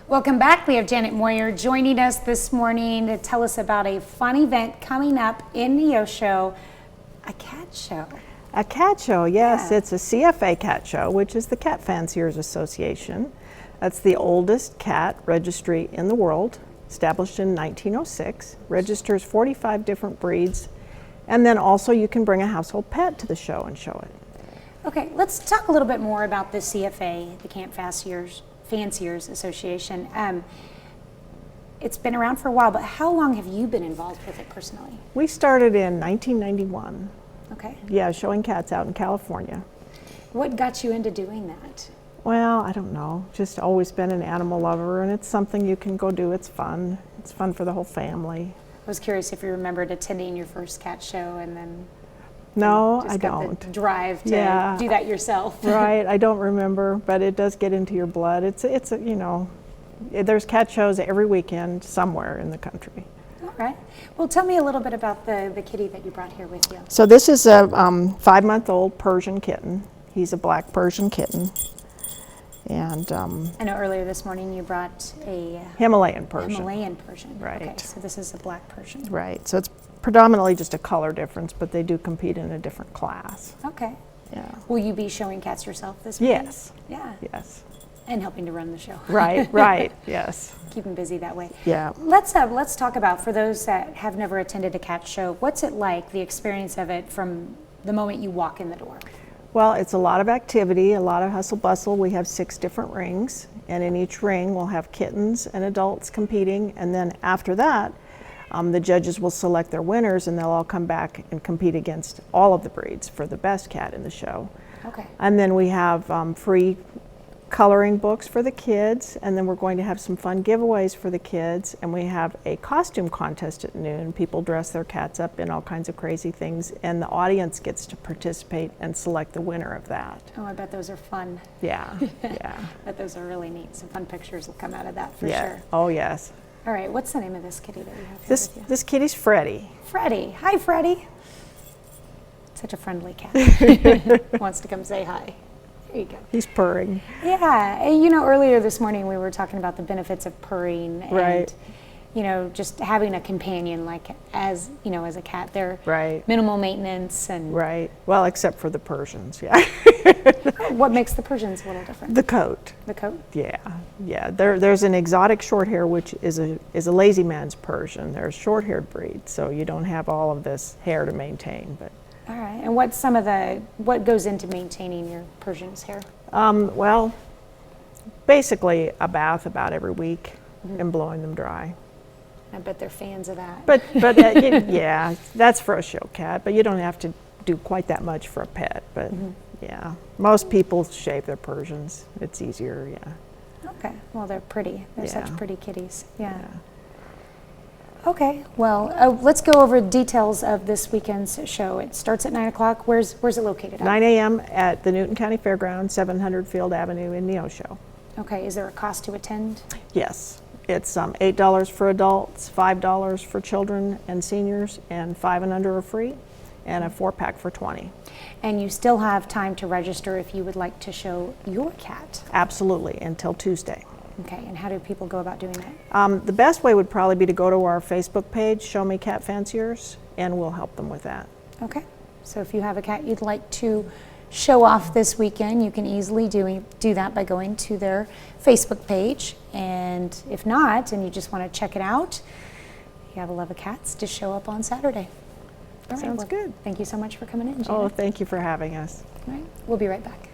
Welcome back. We have Janet Moyer joining us this morning to tell us about a fun event coming up in Neosho, a cat show. A cat show, yes. Yeah. It's a CFA cat show, which is the Cat Fanciers Association. That's the oldest cat registry in the world, established in 1906, registers 45 different breeds, and then also you can bring a household pet to the show and show it. Okay, let's talk a little bit more about the CFA, the Cat Fanciers Association. It's been around for a while, but how long have you been involved with it personally? We started in 1991. Okay. Yeah, showing cats out in California. What got you into doing that? Well, I don't know, just always been an animal lover, and it's something you can go do. It's fun. It's fun for the whole family. I was curious if you remembered attending your first cat show and then No, just I got don't. the drive to do that yourself. Right, I don't remember, but it does get into your blood. It's you know, there's cat shows every weekend somewhere in the country. All right. Well, tell me a little bit about the kitty that you brought here with you. So this is a 5-month-old Persian kitten. He's a black Persian kitten. And I know earlier this morning you brought a Himalayan Persian. Himalayan Persian. Right. Okay, so this is a black Persian. Right, so it's predominantly just a color difference, but they do compete in a different class. Okay. Yeah. Will you be showing cats yourself this weekend? Yes. Yeah. Yes. And helping to run the show. Right, right, yes. Keep them busy that way. Yeah. Let's talk about, for those that have never attended a cat show, what's it like, the experience of it from the moment you walk in the door? Well, it's a lot of activity, a lot of hustle bustle. We have 6 different rings, and in each ring we'll have kittens and adults competing, and then after that, the judges will select their winners, and they'll all come back and compete against all of the breeds for the best cat in the show. Okay. And then we have free coloring books for the kids, and then we're going to have some fun giveaways for the kids, and we have a costume contest at noon. People dress their cats up in all kinds of crazy things, and the audience gets to participate and select the winner of that. Oh, I bet those are fun. Yeah, yeah. I bet those are really neat. Some fun pictures will come out of that for Yeah. sure. Oh, yes. All right, what's the name of this kitty that you have here This with you? this kitty's Freddy. Freddy. Hi, Freddy. Such a friendly cat. Wants to come say hi. There you go. He's purring. Yeah, and you know, earlier this morning we were talking about the benefits of purring and, Right. you know, just having a companion like as, you know, as a cat. They're Right. minimal maintenance and Right. Well, except for the Persians, yeah. what makes the Persians a little different? The coat. The coat? Yeah, yeah. There's an exotic short hair, which is a lazy man's Persian. They're a short-haired breed, so you don't have all of this hair to maintain. But All right, and what goes into maintaining your Persian's hair? well, basically a bath about every week and blowing them dry. I bet they're fans of that. But yeah, that's for a show cat. But you don't have to do quite that much for a pet. But yeah, most people shave their Persians. It's easier. Yeah. Okay, well, they're pretty. They're such Yeah. pretty kitties. Yeah. Okay, well, let's go over details of this weekend's show. It starts at 9 o'clock. Where's it located at? 9 a.m. at the Newton County Fairgrounds, 700 Field Avenue in Neosho. Okay, is there a cost to attend? Yes, it's $8 for adults, $5 for children and seniors, and 5 and under are free, and a 4-pack for $20. And you still have time to register if you would like to show your cat. Absolutely, until Tuesday. Okay, and how do people go about doing that? The best way would probably be to go to our Facebook page, Show Me Cat Fanciers, and we'll help them with that. Okay, so if you have a cat you'd like to show off this weekend, you can easily do that by going to their Facebook page. And if not, and you just want to check it out, you have a love of cats, just show up on Saturday. All right, Sounds good. Thank you so much for coming in, Janet. Oh, thank you for having us. All right, we'll be right back.